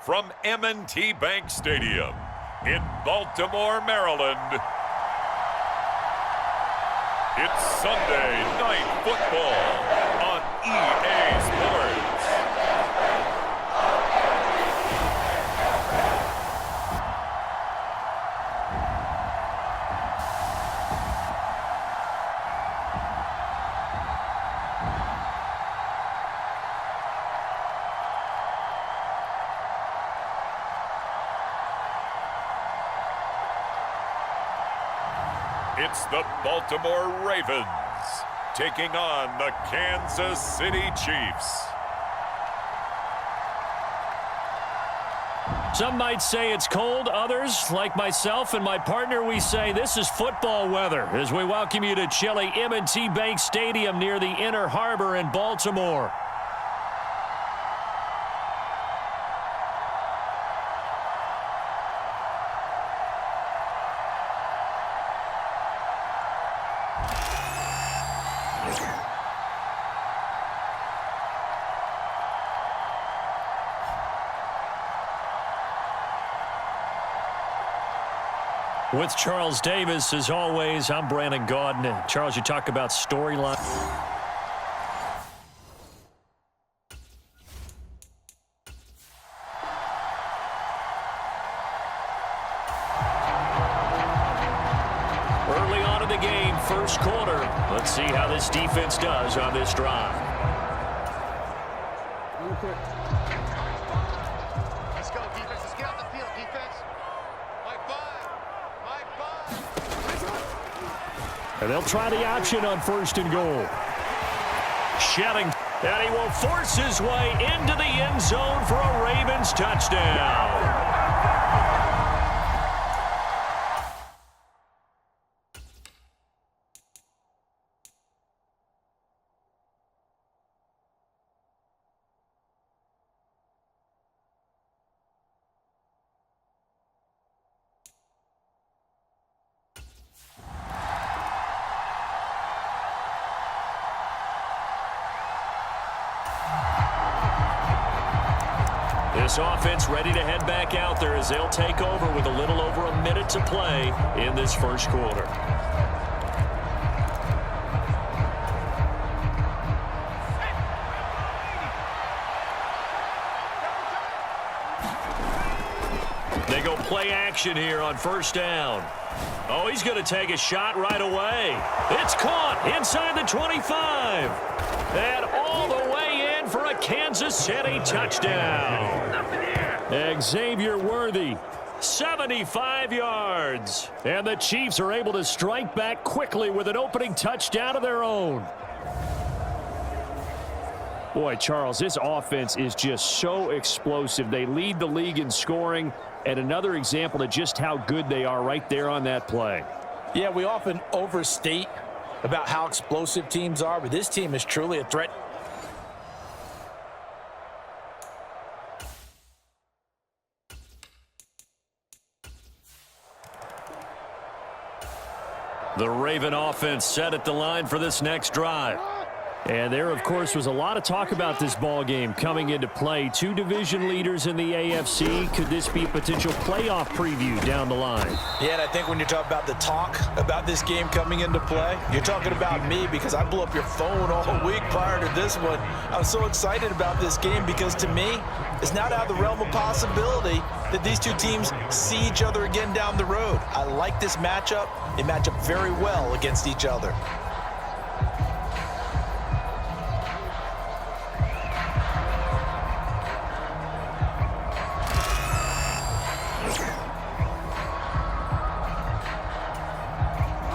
from M&T Bank Stadium in Baltimore, Maryland. It's Sunday Night Football on EA Sports. It's the Baltimore Ravens taking on the Kansas City Chiefs. Some might say it's cold. Others, like myself and my partner, we say this is football weather as we welcome you to chilly M&T Bank Stadium near the Inner Harbor in Baltimore. With Charles Davis, as always, I'm Brandon Gaudin. Charles, you talk about storyline. Early on in the game, first quarter. Let's see how this defense does on this drive. Let's go, defense. Let's get out the field, defense. And they'll try the option on 1st and goal. Shedding, and he will force his way into the end zone for a Ravens touchdown. This offense ready to head back out there as they'll take over with a little over a minute to play in this first quarter. They go play action here on 1st down. Oh, he's going to take a shot right away. It's caught inside the 25. And all the way in for a Kansas City touchdown. Xavier Worthy, 75 yards. And the Chiefs are able to strike back quickly with an opening touchdown of their own. Boy, Charles, this offense is just so explosive. They lead the league in scoring, and another example of just how good they are right there on that play. Yeah, we often overstate about how explosive teams are, but this team is truly a threat. The Raven offense set at the line for this next drive. And there, of course, was a lot of talk about this ball game coming into play. Two division leaders in the AFC. Could this be a potential playoff preview down the line? Yeah, and I think when you talk about the talk about this game coming into play, you're talking about me because I blew up your phone all week prior to this one. I was so excited about this game because, to me, it's not out of the realm of possibility that these two teams see each other again down the road. I like this matchup. They match up very well against each other.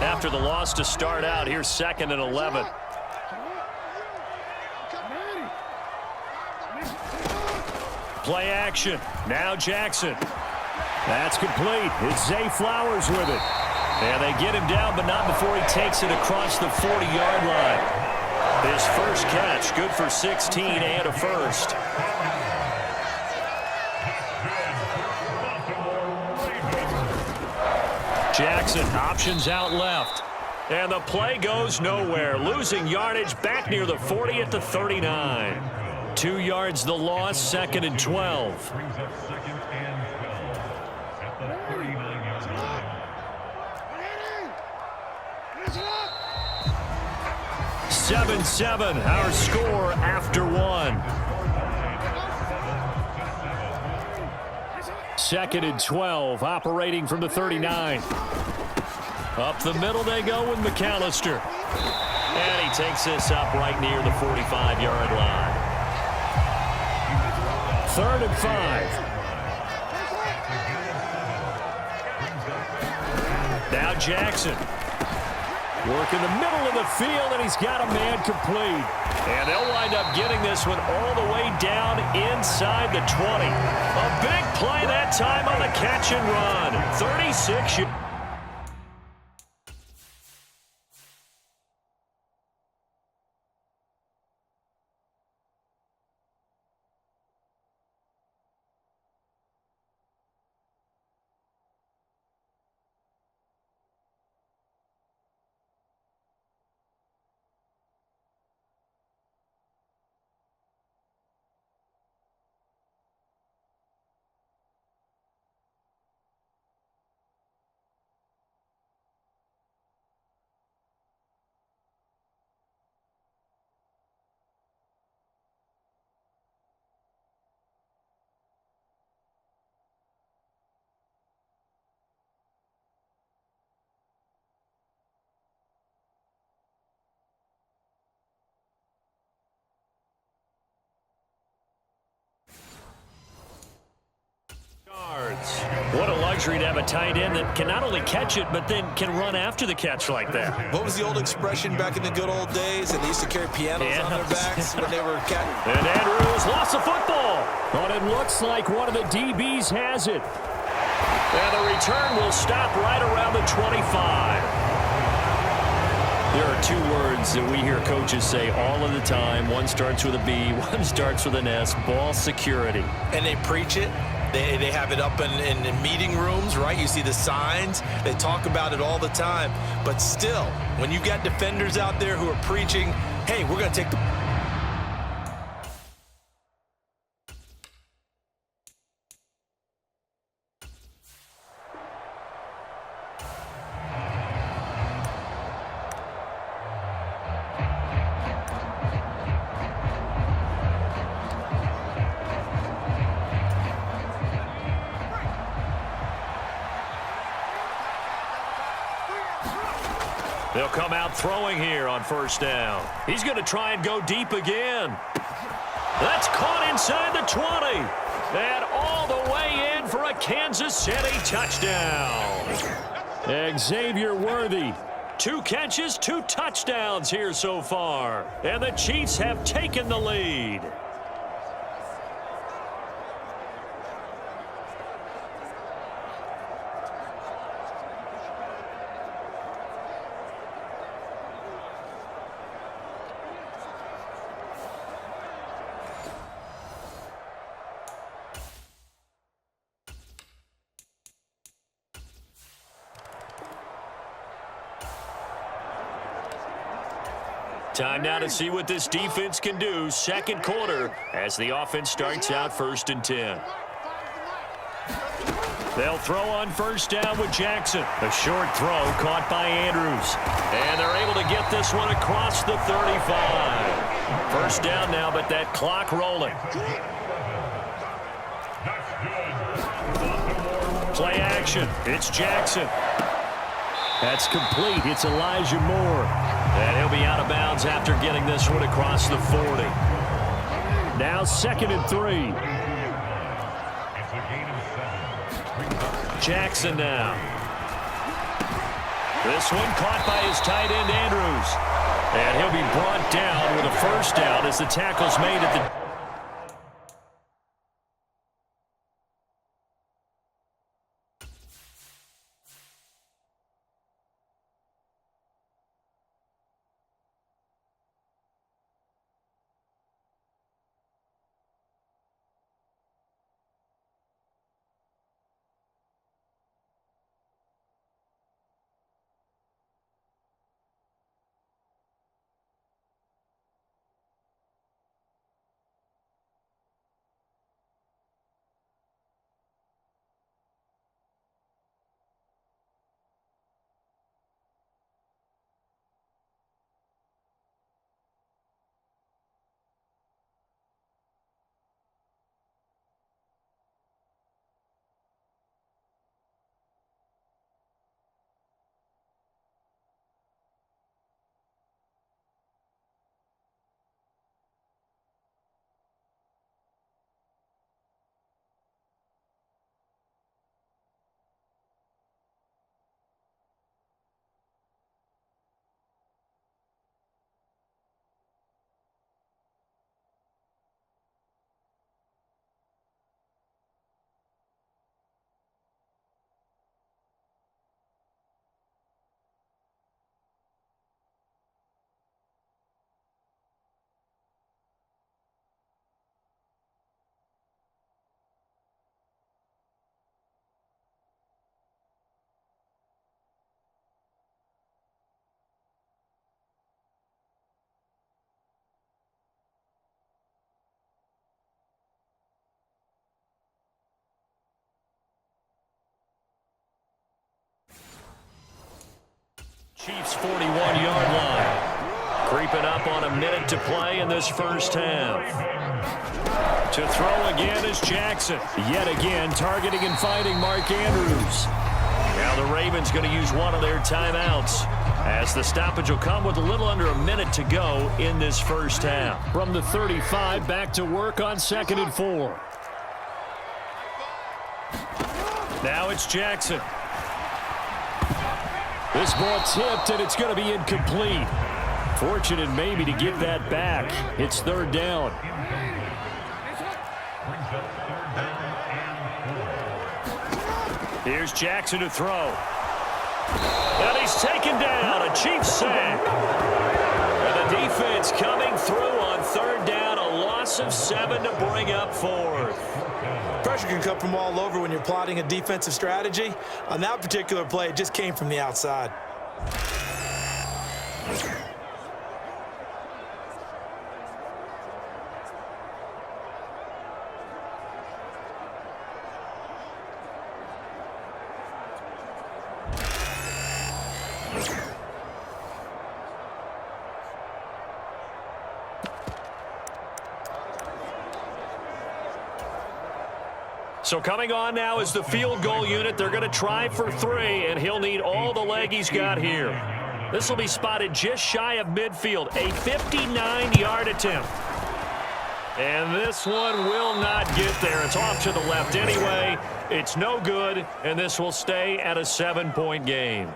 After the loss to start out, here's 2nd and 11. Play action. Now Jackson. That's complete. It's Zay Flowers with it. And they get him down, but not before he takes it across the 40-yard line. His first catch, good for 16 and a first. Jackson options out left. And the play goes nowhere. Losing yardage back near the 40 at the 39. 2 yards the loss, 2nd and 12. Brings up 2nd and 12 at the 39-yard line. 7-7, our score after 1. 2nd and 12, operating from the 39. Up the middle they go with McAllister. And he takes this up right near the 45-yard line. 3rd and 5. Now Jackson. Work in the middle of the field, and he's got a man complete. And they'll wind up getting this one all the way down inside the 20. A big play that time on the catch and run. 36 yards. What a luxury to have a tight end that can not only catch it, but then can run after the catch like that. What was the old expression back in the good old days? And they used to carry pianos on their backs when they were catching. And Andrews lost the football. But it looks like one of the DBs has it. And the return will stop right around the 25. There are 2 words that we hear coaches say all of the time. One starts with a B, one starts with an S, ball security. And they preach it. They have it up in meeting rooms, right? You see the signs. They talk about it all the time. But still, when you've got defenders out there who are preaching, hey, we're going to take the... They'll come out throwing here on 1st down. He's going to try and go deep again. That's caught inside the 20. And all the way in for a Kansas City touchdown. Xavier Worthy. 2 catches, 2 touchdowns here so far. And the Chiefs have taken the lead. Time now to see what this defense can do. 2nd quarter as the offense starts out 1st and 10. They'll throw on 1st down with Jackson. A short throw caught by Andrews. And they're able to get this one across the 35. 1st down now, but that clock rolling. Play action. It's Jackson. That's complete. It's Elijah Moore. And he'll be out of bounds after getting this one across the 40. Now 2nd and 3. Jackson now. This one caught by his tight end, Andrews. And he'll be brought down with a 1st down as the tackle's made at the... Chiefs 41-yard line. Creeping up on a minute to play in this first half. To throw again is Jackson. Yet again, targeting and finding Mark Andrews. Now the Ravens going to use one of their timeouts, as the stoppage will come with a little under a minute to go in this first half. From the 35, back to work on 2nd and 4. Now it's Jackson. This ball tipped, and it's going to be incomplete. Fortunate maybe to get that back. It's 3rd down. Here's Jackson to throw. And he's taken down. A Chiefs sack. And the defense coming through on 3rd down. A loss of 7 to bring up 4th. Pressure can come from all over when you're plotting a defensive strategy. On that particular play, it just came from the outside. So coming on now is the field goal unit. They're going to try for 3, and he'll need all the leg he's got here. This will be spotted just shy of midfield, a 59-yard attempt. And this one will not get there. It's off to the left anyway. It's no good, and this will stay at a 7-point game.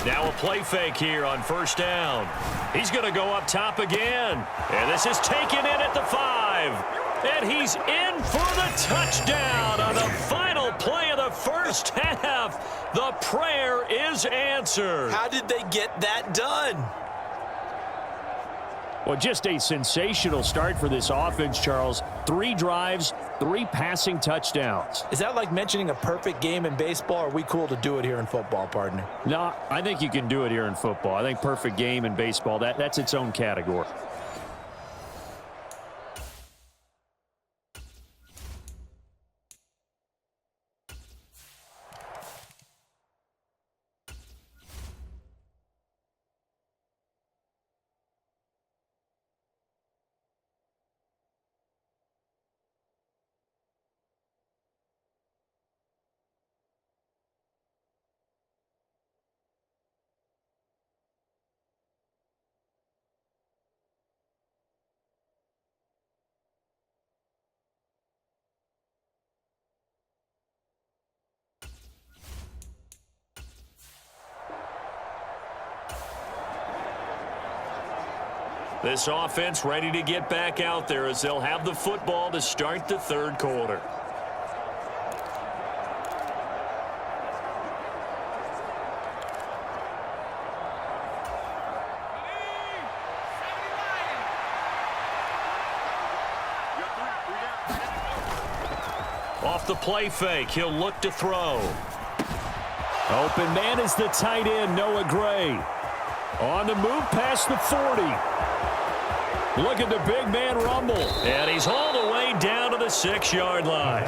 Now a play fake here on 1st down. He's going to go up top again. And this is taken in at the 5. And he's in for the touchdown on the final play of the first half. The prayer is answered. How did they get that done? Well, just a sensational start for this offense, Charles. 3 drives, 3 passing touchdowns. Is that like mentioning a perfect game in baseball, or are we cool to do it here in football, partner? No, I think you can do it here in football. I think perfect game in baseball, that's its own category. This offense ready to get back out there as they'll have the football to start the 3rd quarter. Off the play fake, he'll look to throw. Open man is the tight end, Noah Gray. On the move past the 40. Look at the big man rumble. And he's hauled away down to the 6-yard line.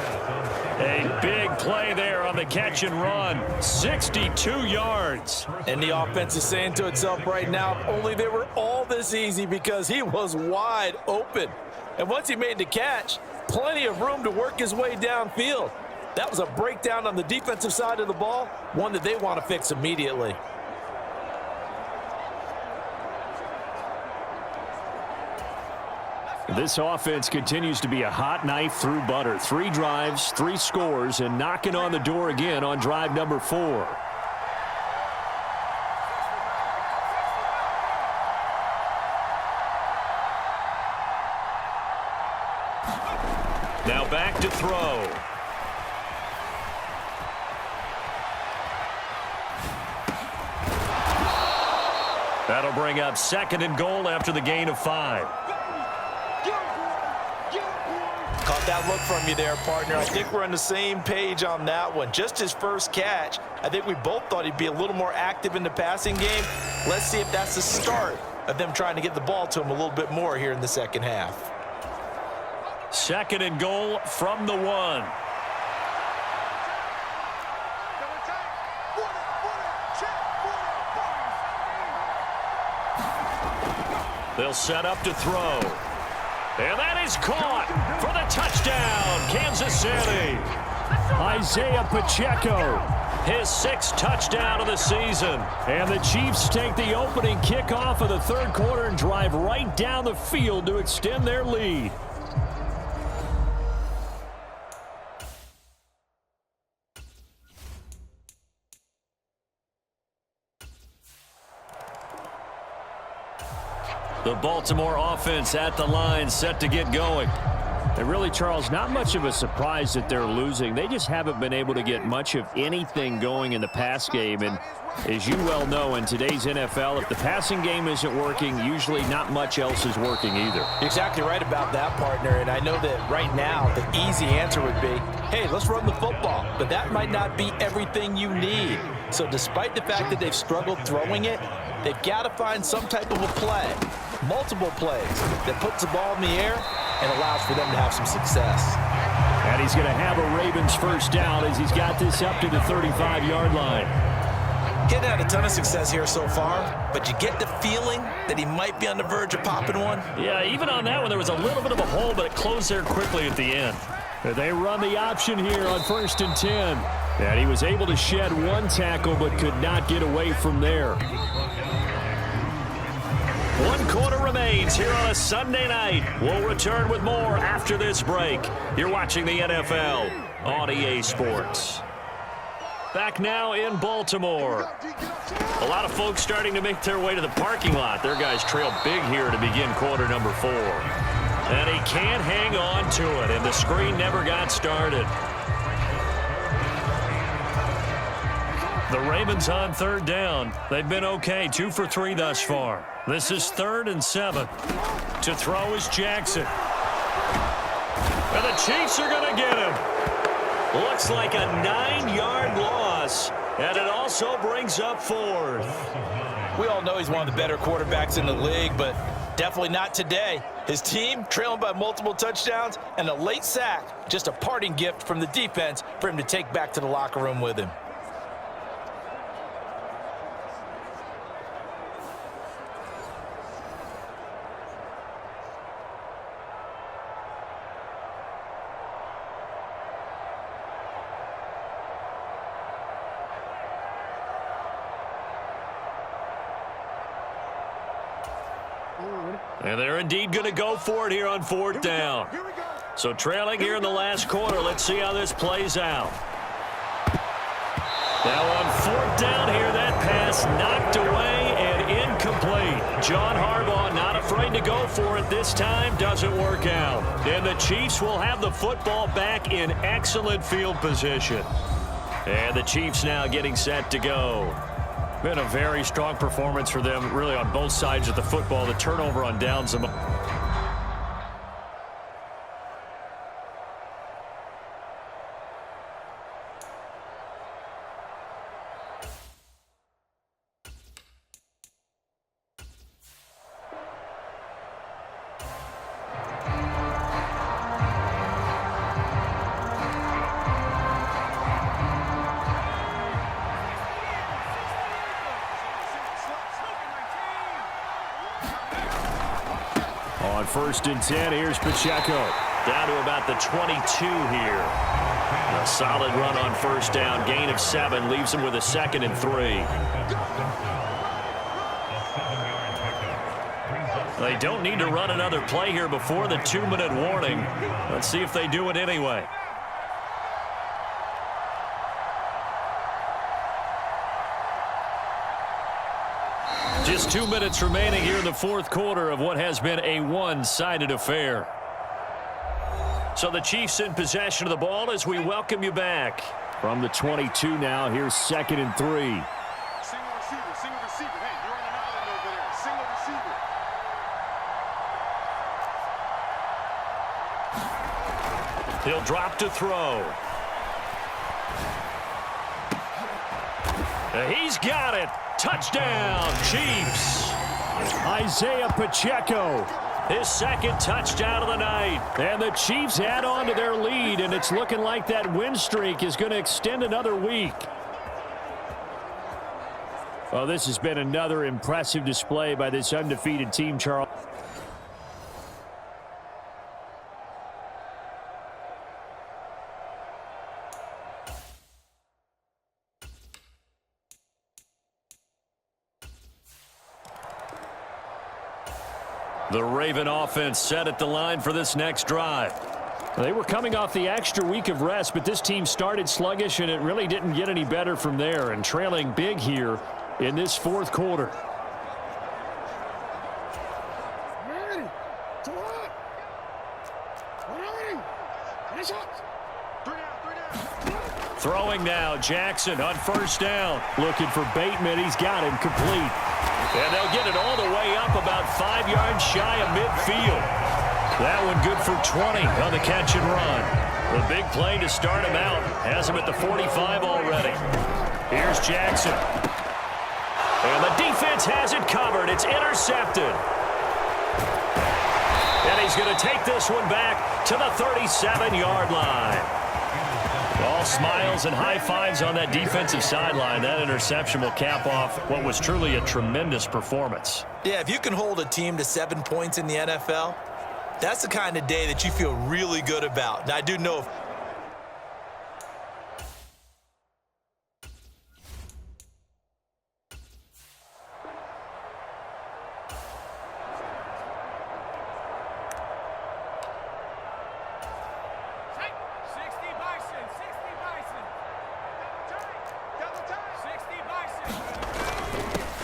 A big play there on the catch and run. 62 yards. And the offense is saying to itself right now, if only they were all this easy, because he was wide open. And once he made the catch, plenty of room to work his way downfield. That was a breakdown on the defensive side of the ball, one that they want to fix immediately. This offense continues to be a hot knife through butter. 3 drives, 3 scores, and knocking on the door again on drive number 4. Now back to throw. That'll bring up 2nd and goal after the gain of 5. Caught that look from you there, partner. I think we're on the same page on that one. Just his first catch. I think we both thought he'd be a little more active in the passing game. Let's see if that's the start of them trying to get the ball to him a little bit more here in the second half. 2nd and goal from the 1. They'll set up to throw. And that is caught for the touchdown, Kansas City. Isaiah Pacheco, his 6th touchdown of the season. And the Chiefs take the opening kickoff of the 3rd quarter and drive right down the field to extend their lead. The Baltimore offense at the line, set to get going. And really, Charles, not much of a surprise that they're losing. They just haven't been able to get much of anything going in the pass game. And as you well know, in today's NFL, if the passing game isn't working, usually not much else is working either. You're exactly right about that, partner. And I know that right now the easy answer would be, hey, let's run the football. But that might not be everything you need. So despite the fact that they've struggled throwing it, they've got to find some type of a play, multiple plays, that puts the ball in the air and allows for them to have some success. And he's going to have a Ravens first down as he's got this up to the 35-yard line. Getting had a ton of success here so far, but you get the feeling that he might be on the verge of popping one. Yeah, even on that one, there was a little bit of a hole, but it closed there quickly at the end. They run the option here on 1st and 10. And he was able to shed one tackle, but could not get away from there. 1 quarter remains here on a Sunday night. We'll return with more after this break. You're watching the NFL on EA Sports. Back now in Baltimore. A lot of folks starting to make their way to the parking lot. Their guys trail big here to begin quarter number 4. And he can't hang on to it, and the screen never got started. The Ravens on 3rd down. They've been okay, 2 for 3 thus far. This is 3rd and 7. To throw is Jackson. And the Chiefs are going to get him. Looks like a 9-yard loss. And it also brings up 4th. We all know he's one of the better quarterbacks in the league, but definitely not today. His team trailing by multiple touchdowns and a late sack. Just a parting gift from the defense for him to take back to the locker room with him. And they're indeed going to go for it here on 4th down. So trailing here in the last quarter. Let's see how this plays out. Now on 4th down here, that pass knocked away and incomplete. John Harbaugh not afraid to go for it this time. Doesn't work out. And the Chiefs will have the football back in excellent field position. And the Chiefs now getting set to go. Been a very strong performance for them, really, on both sides of the football. The turnover on downs. On 1st and 10, here's Pacheco. Down to about the 22 here. A solid run on 1st down. Gain of 7 leaves him with a 2nd and 3. They don't need to run another play here before the 2-minute warning. Let's see if they do it anyway. Just 2 minutes remaining here in the 4th quarter of what has been a one-sided affair. So the Chiefs in possession of the ball as we welcome you back. From the 22 now, here's 2nd and 3. Single receiver, single receiver. Hey, you're on an island over there. Single receiver. He'll drop to throw. He's got it. Touchdown, Chiefs. Isaiah Pacheco. His 2nd touchdown of the night. And the Chiefs add on to their lead, and it's looking like that win streak is going to extend another week. Well, this has been another impressive display by this undefeated team, Charles. The Raven offense set at the line for this next drive. They were coming off the extra week of rest, but this team started sluggish, and it really didn't get any better from there, and trailing big here in this 4th quarter. Throwing now, Jackson on 1st down. Looking for Bateman. He's got him complete. And they'll get it all the way up about 5 yards shy of midfield. That one good for 20 on the catch and run. The big play to start him out has him at the 45 already. Here's Jackson. And the defense has it covered. It's intercepted. And he's going to take this one back to the 37-yard line. All smiles and high fives on that defensive sideline. That interception will cap off what was truly a tremendous performance. Yeah, if you can hold a team to 7 points in the NFL, that's the kind of day that you feel really good about. And I do know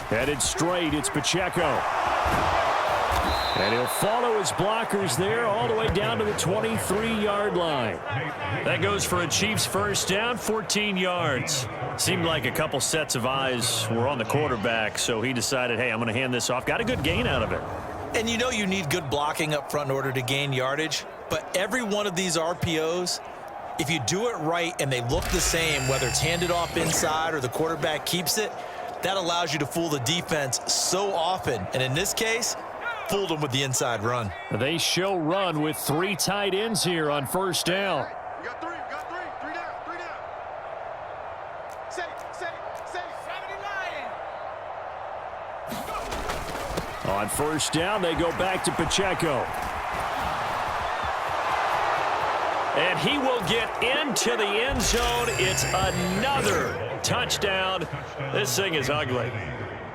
headed straight, it's Pacheco. And he'll follow his blockers there all the way down to the 23-yard line. That goes for a Chiefs 1st down, 14 yards. Seemed like a couple sets of eyes were on the quarterback, so he decided, hey, I'm going to hand this off. Got a good gain out of it. And you know you need good blocking up front in order to gain yardage, but every one of these RPOs, if you do it right and they look the same, whether it's handed off inside or the quarterback keeps it, that allows you to fool the defense so often. And in this case, fooled them with the inside run. They show run with 3 tight ends here on 1st down. We got 3 down. Say, 79. On 1st down, they go back to Pacheco. And he will get into the end zone. It's another touchdown. This thing is ugly.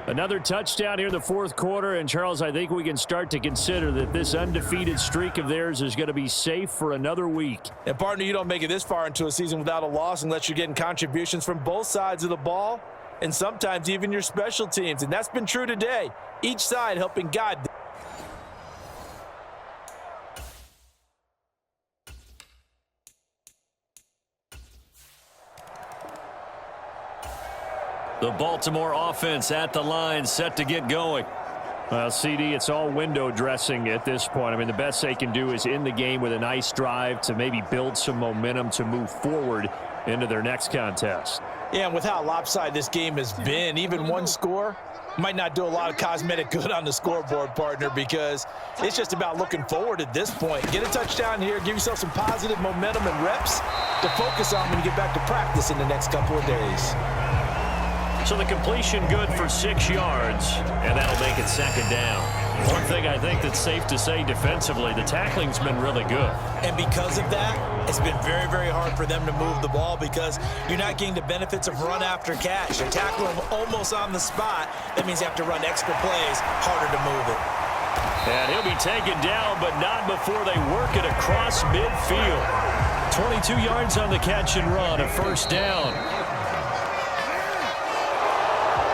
Another touchdown here in the 4th quarter. And, Charles, I think we can start to consider that this undefeated streak of theirs is going to be safe for another week. And, partner, you don't make it this far into a season without a loss unless you're getting contributions from both sides of the ball and sometimes even your special teams. And that's been true today. Each side helping guide. The Baltimore offense at the line, set to get going. Well, CD, it's all window dressing at this point. I mean, the best they can do is in the game with a nice drive to maybe build some momentum to move forward into their next contest. Yeah, and with how lopsided this game has been, even one score might not do a lot of cosmetic good on the scoreboard, partner, because it's just about looking forward at this point. Get a touchdown here, give yourself some positive momentum and reps to focus on when you get back to practice in the next couple of days. So the completion good for 6 yards, and that'll make it 2nd down. One thing I think that's safe to say defensively, the tackling's been really good. And because of that, it's been very, very hard for them to move the ball because you're not getting the benefits of run after catch. You're tackling them almost on the spot. That means you have to run extra plays, harder to move it. And he'll be taken down, but not before they work it across midfield. 22 yards on the catch and run, a 1st down.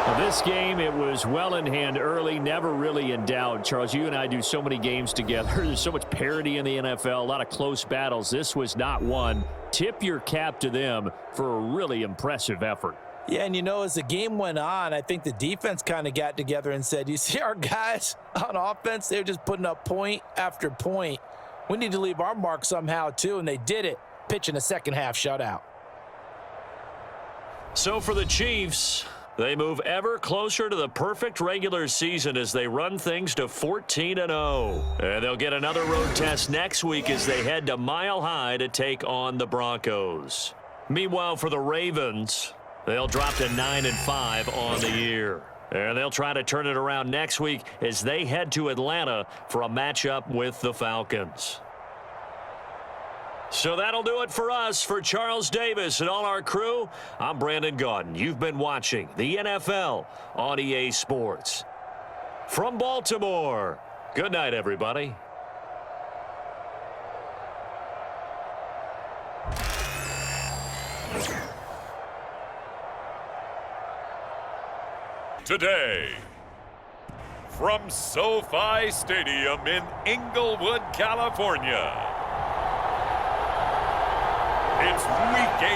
Well, this game, it was well in hand early, never really in doubt. Charles, you and I do so many games together. There's so much parity in the NFL, a lot of close battles. This was not one. Tip your cap to them for a really impressive effort. Yeah, and you know, as the game went on, I think the defense kind of got together and said, you see our guys on offense, they're just putting up point after point. We need to leave our mark somehow, too, and they did it, pitching a second-half shutout. So for the Chiefs, they move ever closer to the perfect regular season as they run things to 14-0. And they'll get another road test next week as they head to Mile High to take on the Broncos. Meanwhile, for the Ravens, they'll drop to 9-5 on the year. And they'll try to turn it around next week as they head to Atlanta for a matchup with the Falcons. So that'll do it for us. For Charles Davis and all our crew, I'm Brandon Gaudin. You've been watching the NFL on EA Sports. From Baltimore, good night, everybody. Today, from SoFi Stadium in Inglewood, California, it's Week 18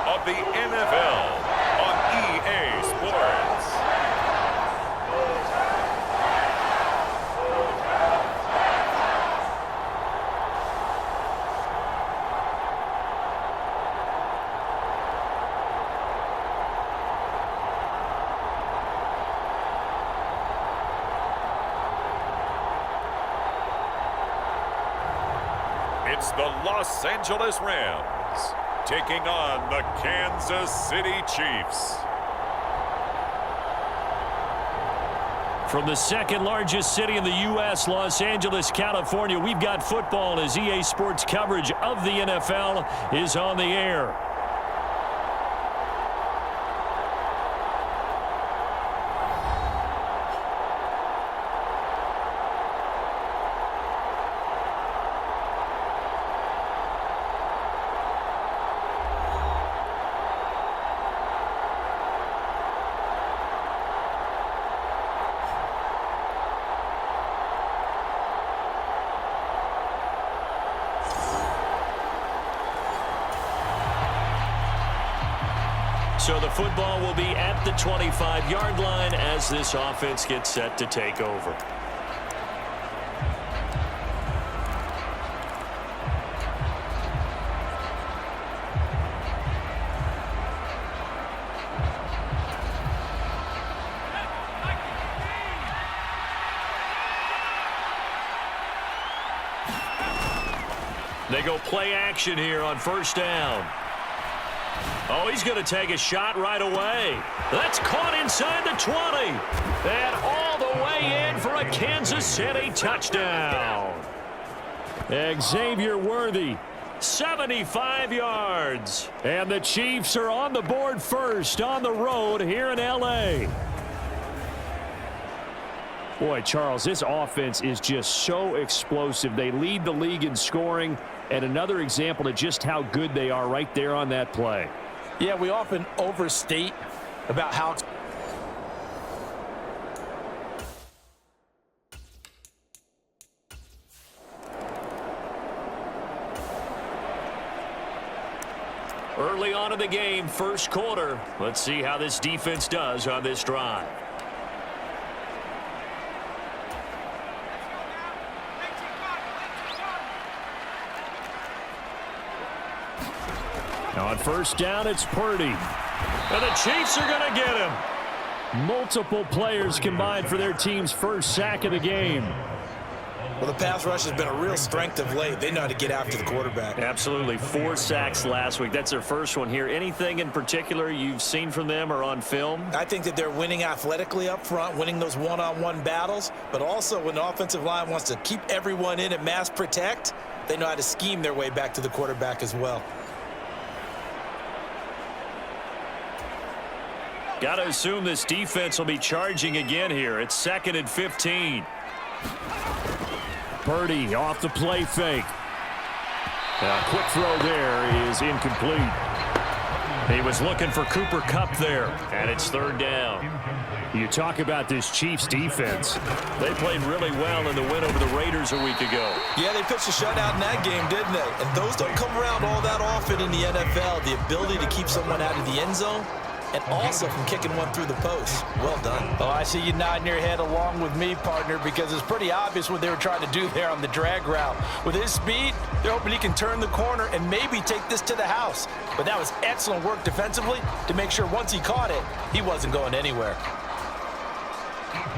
of the NFL on EA Sports. It's the Los Angeles Rams taking on the Kansas City Chiefs. From the second largest city in the U.S., Los Angeles, California, we've got football as EA Sports coverage of the NFL is on the air. So the football will be at the 25-yard line as this offense gets set to take over. They go play action here on first down. Oh, he's going to take a shot right away. That's caught inside the 20. And all the way in for a Kansas City touchdown. Xavier Worthy. 75 yards. And the Chiefs are on the board first on the road here in L.A. Boy, Charles, this offense is just so explosive. They lead the league in scoring, and another example of just how good they are right there on that play. Yeah, we often overstate about how early on in the game, first quarter. Let's see how this defense does on this drive. On first down, it's Purdy. And the Chiefs are going to get him. Multiple players combined for their team's first sack of the game. Well, the pass rush has been a real strength of late. They know how to get after the quarterback. Absolutely. 4 sacks last week. That's their first one here. Anything in particular you've seen from them or on film? I think that they're winning athletically up front, winning those one-on-one battles, but also when the offensive line wants to keep everyone in and mass protect, they know how to scheme their way back to the quarterback as well. Got to assume this defense will be charging again here. It's 2nd and 15. Purdy off the play fake. A quick throw there is incomplete. He was looking for Cooper Kupp there, and it's third down. You talk about this Chiefs defense. They played really well in the win over the Raiders a week ago. Yeah, they pitched a shutout in that game, didn't they? And those don't come around all that often in the NFL. The ability to keep someone out of the end zone and also from kicking one through the post. Well done. Oh, I see you nodding your head along with me, partner, because it's pretty obvious what they were trying to do there on the drag route. With his speed, they're hoping he can turn the corner and maybe take this to the house. But that was excellent work defensively to make sure once he caught it, he wasn't going anywhere.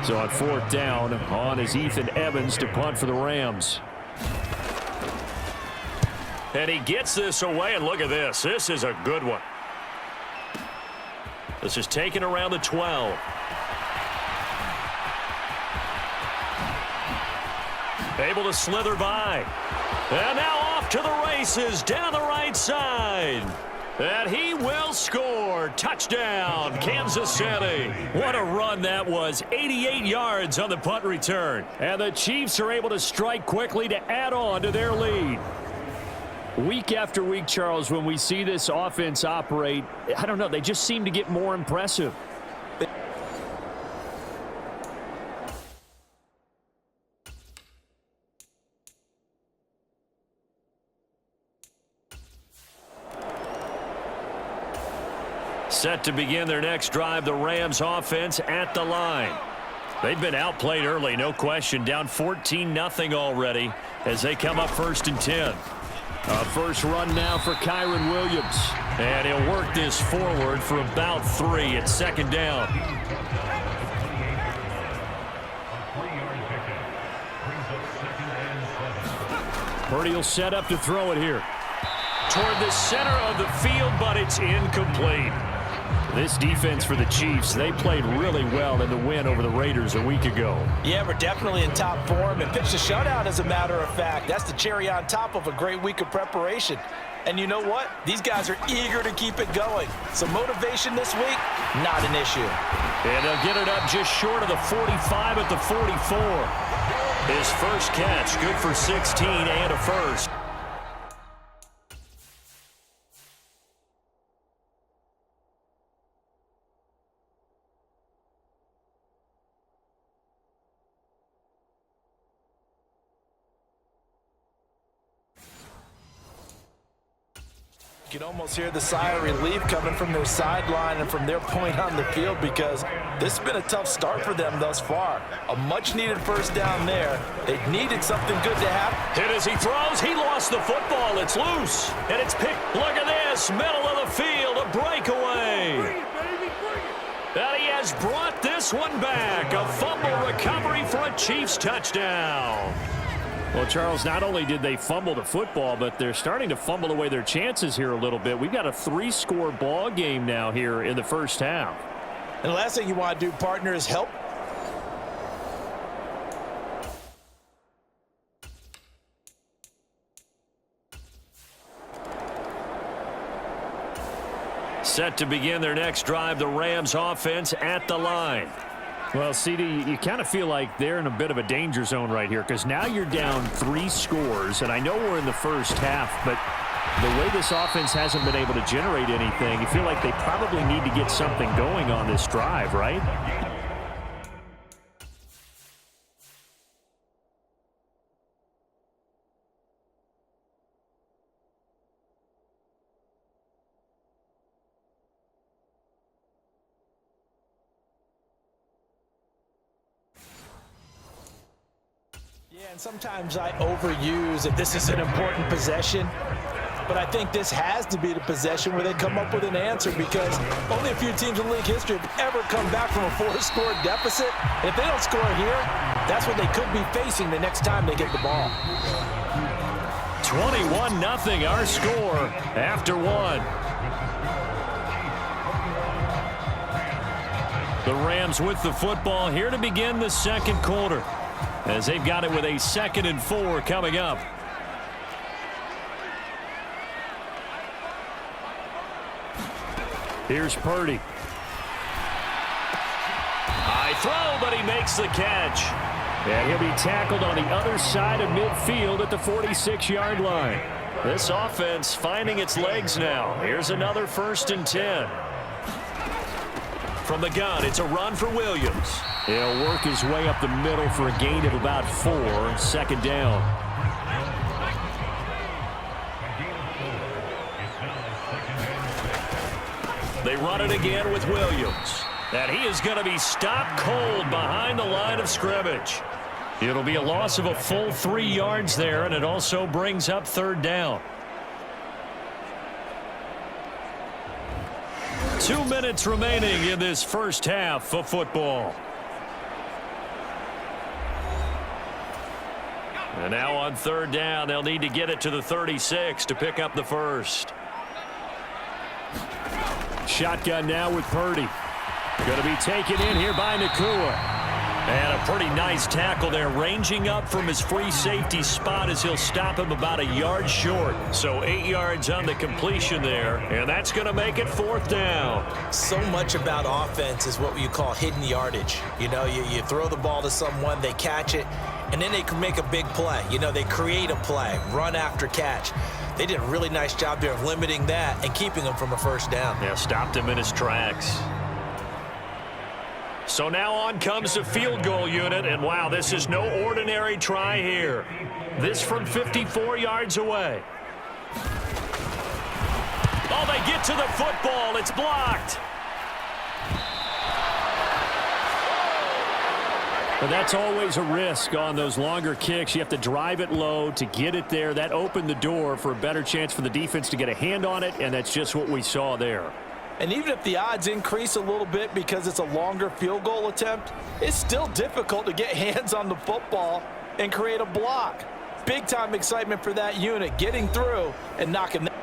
So on fourth down, on is Ethan Evans to punt for the Rams. And he gets this away, and look at this. This is a good one. This is taken around the 12. Able to slither by. And now off to the races down the right side. And he will score. Touchdown, Kansas City. What a run that was. 88 yards on the punt return. And the Chiefs are able to strike quickly to add on to their lead. Week after week, Charles, when we see this offense operate, I don't know, they just seem to get more impressive. Set to begin their next drive, the Rams offense at the line. They've been outplayed early, no question, down 14-0 already as they come up 1st and 10. A first run now for Kyron Williams. And he'll work this forward for about 3 at 2nd down. A 3-yard pickup brings up 2nd and 7. Purdy will set up to throw it here. Toward the center of the field, but it's incomplete. This defense for the Chiefs, they played really well in the win over the Raiders a week ago. Yeah, we're definitely in top form and pitched a shutout, as a matter of fact. That's the cherry on top of a great week of preparation. And you know what? These guys are eager to keep it going. So motivation this week, not an issue. And they'll get it up just short of the 45 at the 44. His first catch, good for 16 and a first. You can almost hear the sigh of relief coming from their sideline and from their point on the field, because this has been a tough start for them thus far. A much-needed first down there. They needed something good to happen. Hit as he throws. He lost the football. It's loose. And it's picked. Look at this. Middle of the field. A breakaway. Bring it, baby, bring it. And he has brought this one back. A fumble recovery for a Chiefs touchdown. Well, Charles, not only did they fumble the football, but they're starting to fumble away their chances here a little bit. We've got a 3-score ball game now here in the first half. And the last thing you want to do, partner, is help. Set to begin their next drive, the Rams offense at the line. Well, CD, you kind of feel like they're in a bit of a danger zone right here, because now you're down 3 scores, and I know we're in the first half, but the way this offense hasn't been able to generate anything, you feel like they probably need to get something going on this drive, right? Yeah, and sometimes I overuse that this is an important possession, but I think this has to be the possession where they come up with an answer, because only a few teams in league history have ever come back from a 4-score deficit. And if they don't score here, that's what they could be facing the next time they get the ball. 21-0 our score after 1. The Rams with the football here to begin the second quarter, as they've got it with a 2nd and 4 coming up. Here's Purdy. High throw, but he makes the catch. And he'll be tackled on the other side of midfield at the 46-yard line. This offense finding its legs now. Here's another 1st and 10. From the gun, it's a run for Williams. He'll work his way up the middle for a gain of about 4. 2nd down. They run it again with Williams. And he is going to be stopped cold behind the line of scrimmage. It'll be a loss of a full 3 yards there, and it also brings up 3rd down. 2 minutes remaining in this first half of football. And now on 3rd down, they'll need to get it to the 36 to pick up the first. Shotgun now with Purdy. Going to be taken in here by Nakua. And a pretty nice tackle there, ranging up from his free safety spot as he'll stop him about a yard short. So 8 yards on the completion there, and that's going to make it 4th down. So much about offense is what you call hidden yardage. You know, you throw the ball to someone, they catch it, and then they can make a big play. You know, they create a play, run after catch. They did a really nice job there of limiting that and keeping him from a 1st down. Yeah, stopped him in his tracks. So now on comes the field goal unit, and wow, this is no ordinary try here. This from 54 yards away. Oh, they get to the football. It's blocked. But that's always a risk on those longer kicks. You have to drive it low to get it there. That opened the door for a better chance for the defense to get a hand on it, and that's just what we saw there. And even if the odds increase a little bit because it's a longer field goal attempt, it's still difficult to get hands on the football and create a block. Big-time excitement for that unit, getting through and knocking that.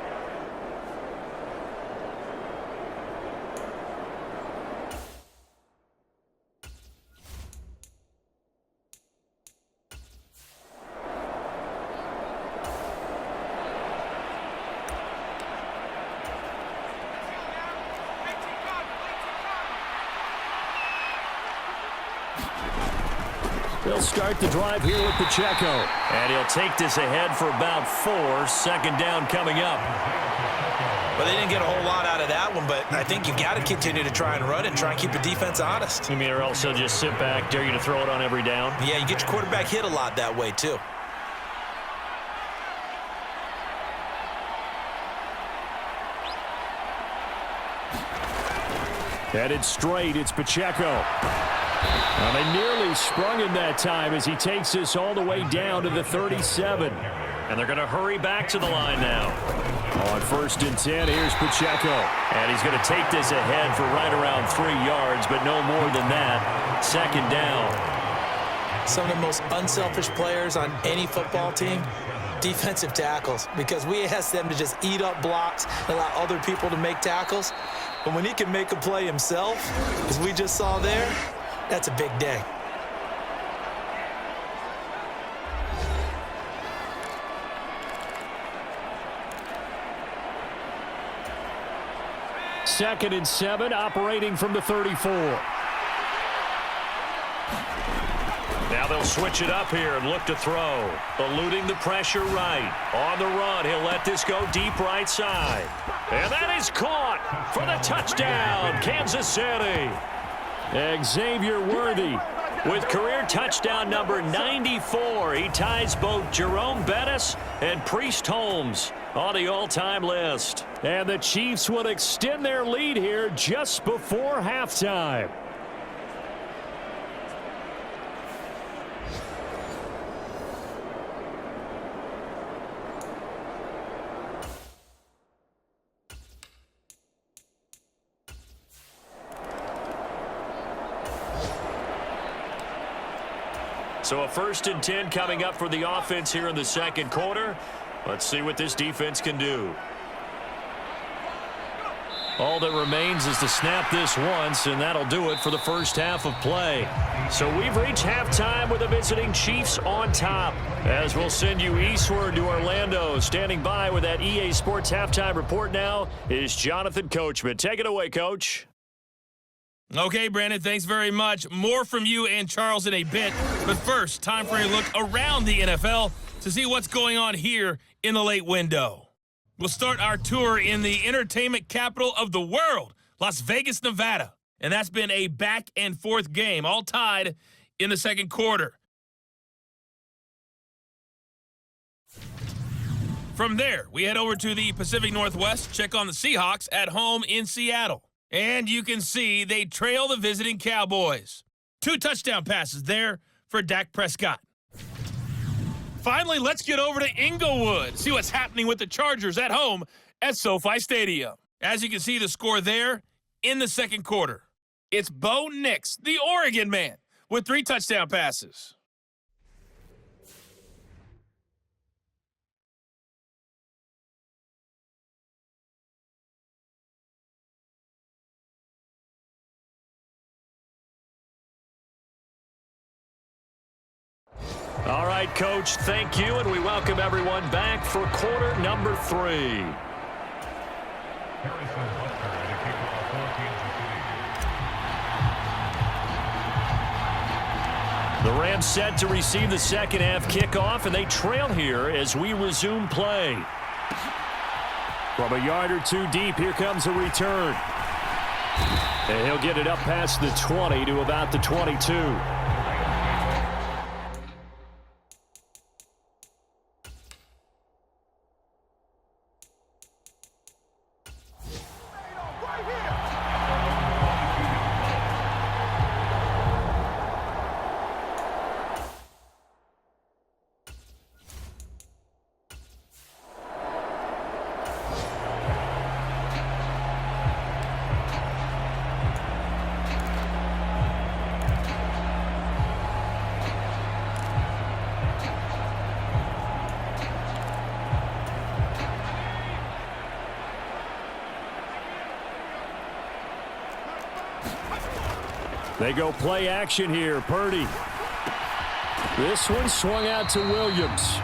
They'll start the drive here with Pacheco. And he'll take this ahead for about 4. 2nd down coming up. But they didn't get a whole lot out of that one, but I think you've got to continue to try and run and try and keep the defense honest. You mean, or else they'll just sit back, dare you to throw it on every down? Yeah, you get your quarterback hit a lot that way, too. Headed straight, it's Pacheco. Well, they nearly sprung him that time as he takes this all the way down to the 37. And they're going to hurry back to the line now. On 1st and 10, here's Pacheco. And he's going to take this ahead for right around 3 yards, but no more than that. 2nd down. Some of the most unselfish players on any football team, defensive tackles, because we ask them to just eat up blocks and allow other people to make tackles. But when he can make a play himself, as we just saw there, that's a big day. Second and 7, operating from the 34. Now they'll switch it up here and look to throw. Eluding the pressure right. On the run, he'll let this go deep right side. And that is caught for the touchdown, Kansas City. Xavier Worthy with career touchdown number 94. He ties both Jerome Bettis and Priest Holmes on the all-time list. And the Chiefs will extend their lead here just before halftime. So a 1st and 10 coming up for the offense here in the 2nd quarter. Let's see what this defense can do. All that remains is to snap this once, and that'll do it for the first half of play. So we've reached halftime with the visiting Chiefs on top. As we'll send you eastward to Orlando. Standing by with that EA Sports halftime report now is Jonathan Coachman. Take it away, Coach. Okay, Brandon, thanks very much. More from you and Charles in a bit. But first, time for a look around the NFL to see what's going on here in the late window. We'll start our tour in the entertainment capital of the world, Las Vegas, Nevada. And that's been a back-and-forth game, all tied in the second quarter. From there, we head over to the Pacific Northwest, check on the Seahawks at home in Seattle. And you can see they trail the visiting Cowboys. 2 touchdown passes there for Dak Prescott. Finally, let's get over to Inglewood, see what's happening with the Chargers at home at SoFi Stadium. As you can see the score there in the second quarter. It's Bo Nix, the Oregon man, with 3 touchdown passes. All right, Coach, thank you, and we welcome everyone back for quarter number 3. The Rams set to receive the second half kickoff, and they trail here as we resume play. From a yard or 2 deep, here comes a return. And he'll get it up past the 20 to about the 22. They go play action here. Purdy. This one swung out to Williams.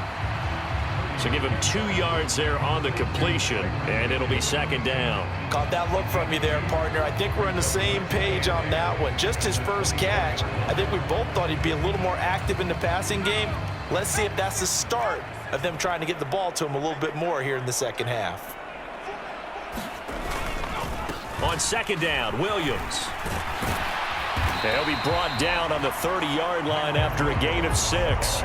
So give him 2 yards there on the completion, and it'll be second down. Caught that look from you there, partner. I think we're on the same page on that one. Just his first catch. I think we both thought he'd be a little more active in the passing game. Let's see if that's the start of them trying to get the ball to him a little bit more here in the second half. On second down, Williams. He'll be brought down on the 30-yard line after a gain of 6.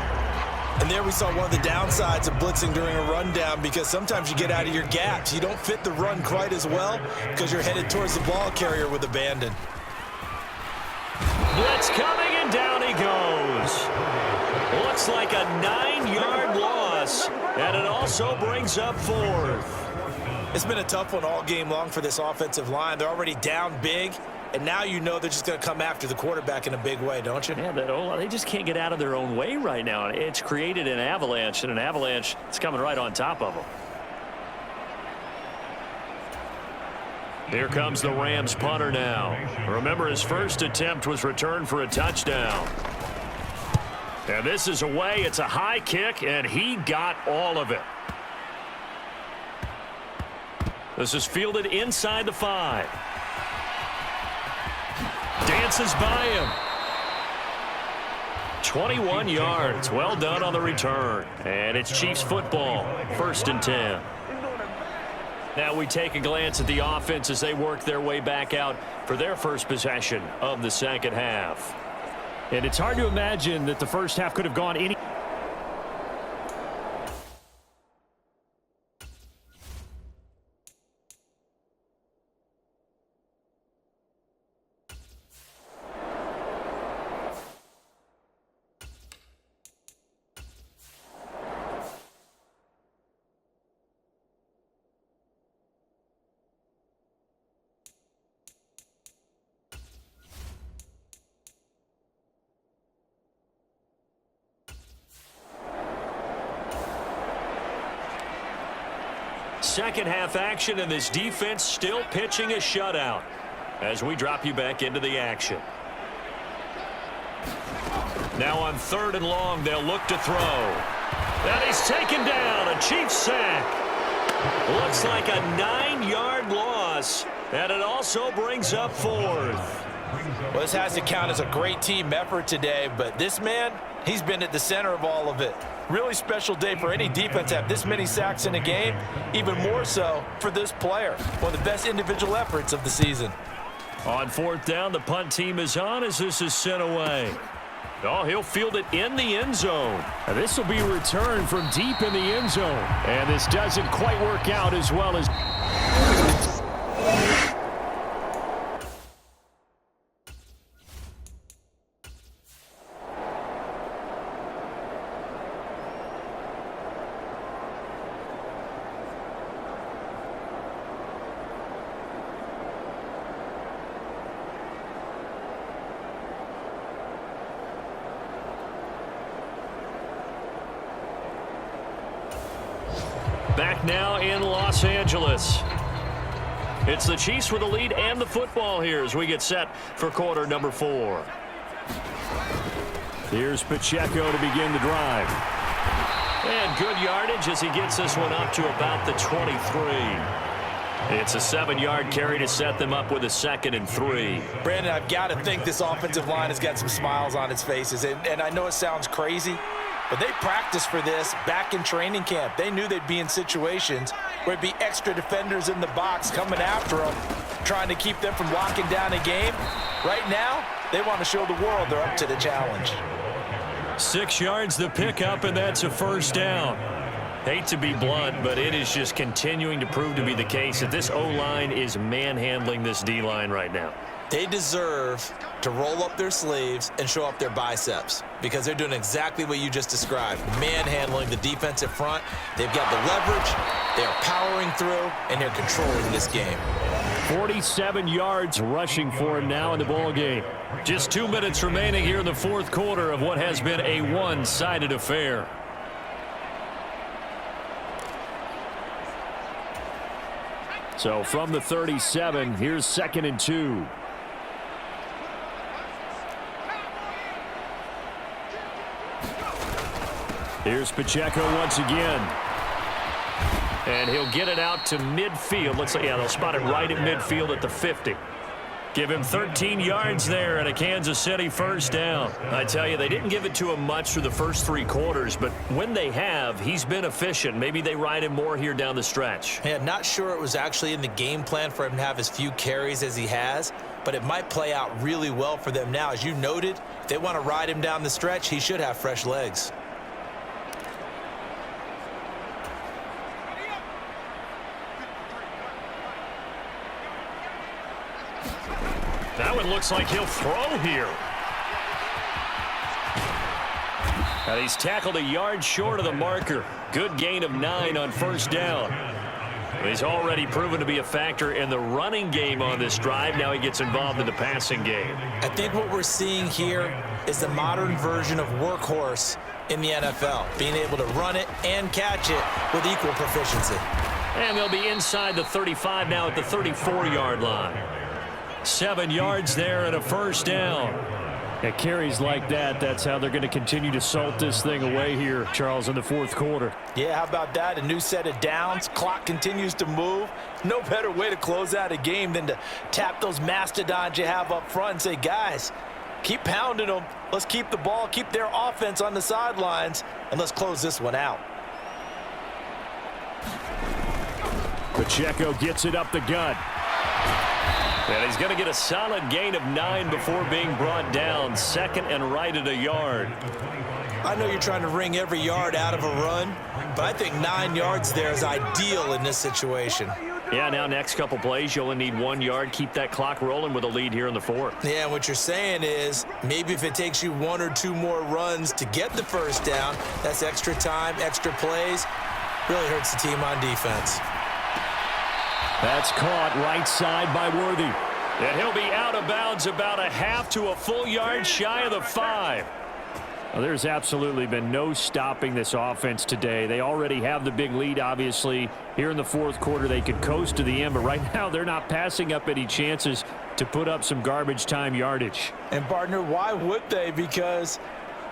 And there we saw one of the downsides of blitzing during a rundown, because sometimes you get out of your gaps. You don't fit the run quite as well because you're headed towards the ball carrier with abandon. Blitz coming, and down he goes. Looks like a 9-yard loss, and it also brings up 4th. It's been a tough one all game long for this offensive line. They're already down big, and now you know they're just going to come after the quarterback in a big way, don't you? Yeah, they just can't get out of their own way right now. It's created an avalanche, and an avalanche is coming right on top of them. Here comes the Rams punter now. Remember, his first attempt was returned for a touchdown. And this is away. It's a high kick, and he got all of it. This is fielded inside the 5. Dances by him. 21 yards. Well done on the return. And it's Chiefs football. 1st and 10. Now we take a glance at the offense as they work their way back out for their first possession of the second half. And it's hard to imagine that the first half could have gone any... Second half action, and this defense still pitching a shutout as we drop you back into the action. Now on 3rd and long, they'll look to throw. And he's taken down. A Chiefs sack. Looks like a 9-yard loss, and it also brings up 4th. Well, this has to count as a great team effort today, but this man, he's been at the center of all of it. Really special day for any defense to have this many sacks in a game, even more so for this player. One of the best individual efforts of the season. On fourth down, the punt team is on as this is sent away. Oh, he'll field it in the end zone. And this will be returned from deep in the end zone. And this doesn't quite work out as well as... Back now in Los Angeles. It's the Chiefs with the lead and the football here as we get set for quarter number 4. Here's Pacheco to begin the drive. And good yardage as he gets this one up to about the 23. It's a 7-yard carry to set them up with a 2nd and 3. Brandon, I've got to think this offensive line has got some smiles on its faces. And I know it sounds crazy, but they practiced for this back in training camp. They knew they'd be in situations where it'd be extra defenders in the box coming after them, trying to keep them from locking down a game. Right now, they want to show the world they're up to the challenge. 6 yards the pickup, and that's a first down. Hate to be blunt, but it is just continuing to prove to be the case that this O-line is manhandling this D-line right now. They deserve to roll up their sleeves and show up their biceps because they're doing exactly what you just described, manhandling the defensive front. They've got the leverage, they're powering through, and they're controlling this game. 47 yards rushing for him now in the ball game. Just 2 minutes remaining here in the fourth quarter of what has been a one-sided affair. So from the 37, here's 2nd and 2. Here's Pacheco once again. And he'll get it out to midfield. Looks like, yeah, they'll spot it right at midfield at the 50. Give him 13 yards there and a Kansas City first down. I tell you, they didn't give it to him much through the first 3 quarters, but when they have, he's been efficient. Maybe they ride him more here down the stretch. Yeah, not sure it was actually in the game plan for him to have as few carries as he has, but it might play out really well for them now. As you noted, if they want to ride him down the stretch, he should have fresh legs. That one looks like he'll throw here. And he's tackled a yard short of the marker. Good gain of 9 on first down. He's already proven to be a factor in the running game on this drive. Now he gets involved in the passing game. I think what we're seeing here is the modern version of workhorse in the NFL, being able to run it and catch it with equal proficiency. And they'll be inside the 35 now at the 34-yard line. 7 yards there and a first down. At carries like that, that's how they're going to continue to salt this thing away here, Charles, in the fourth quarter. Yeah, how about that? A new set of downs. Clock continues to move. No better way to close out a game than to tap those mastodons you have up front and say, guys, keep pounding them. Let's keep the ball, keep their offense on the sidelines, and let's close this one out. Pacheco gets it up the gut. And he's going to get a solid gain of 9 before being brought down. 2nd and right at a yard. I know you're trying to wring every yard out of a run, but I think 9 yards there is ideal in this situation. Yeah, now next couple plays, you only need 1 yard. Keep that clock rolling with a lead here in the fourth. Yeah, and what you're saying is maybe if it takes you 1 or 2 more runs to get the first down, that's extra time, extra plays. Really hurts the team on defense. That's caught right side by Worthy. And he'll be out of bounds about a half to a full yard shy of the 5. Well, there's absolutely been no stopping this offense today. They already have the big lead, obviously. Here in the fourth quarter, they could coast to the end, but right now they're not passing up any chances to put up some garbage time yardage. And, partner, why would they? Because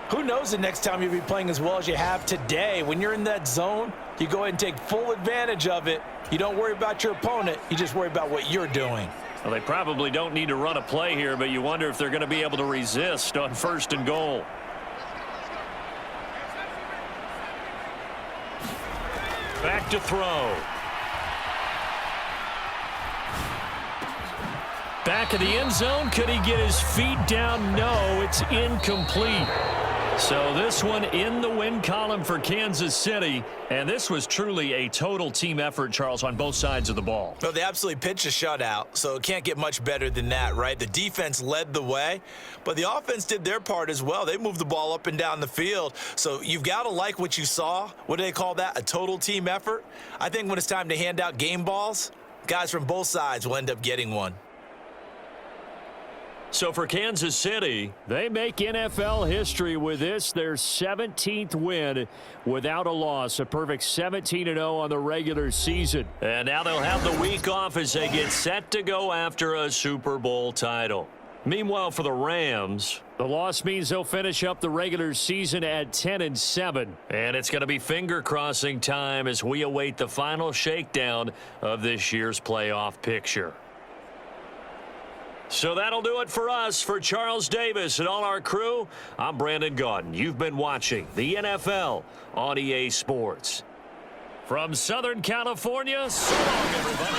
who knows the next time you'll be playing as well as you have today. When you're in that zone, you go ahead and take full advantage of it. You don't worry about your opponent. You just worry about what you're doing. Well, they probably don't need to run a play here, but you wonder if they're going to be able to resist on 1st and goal. Back to throw. Back of the end zone. Could he get his feet down? No, it's incomplete. So this one in the win column for Kansas City. And this was truly a total team effort, Charles, on both sides of the ball. No, they absolutely pitched a shutout, so it can't get much better than that, right? The defense led the way, but the offense did their part as well. They moved the ball up and down the field. So you've got to like what you saw. What do they call that? A total team effort? I think when it's time to hand out game balls, guys from both sides will end up getting one. So for Kansas City, they make NFL history with this, their 17th win without a loss, a perfect 17-0 on the regular season. And now they'll have the week off as they get set to go after a Super Bowl title. Meanwhile, for the Rams, the loss means they'll finish up the regular season at 10-7. And it's going to be finger-crossing time as we await the final shakedown of this year's playoff picture. So that'll do it for us. For Charles Davis and all our crew, I'm Brandon Gaudin. You've been watching the NFL on EA Sports. From Southern California, so long, everybody.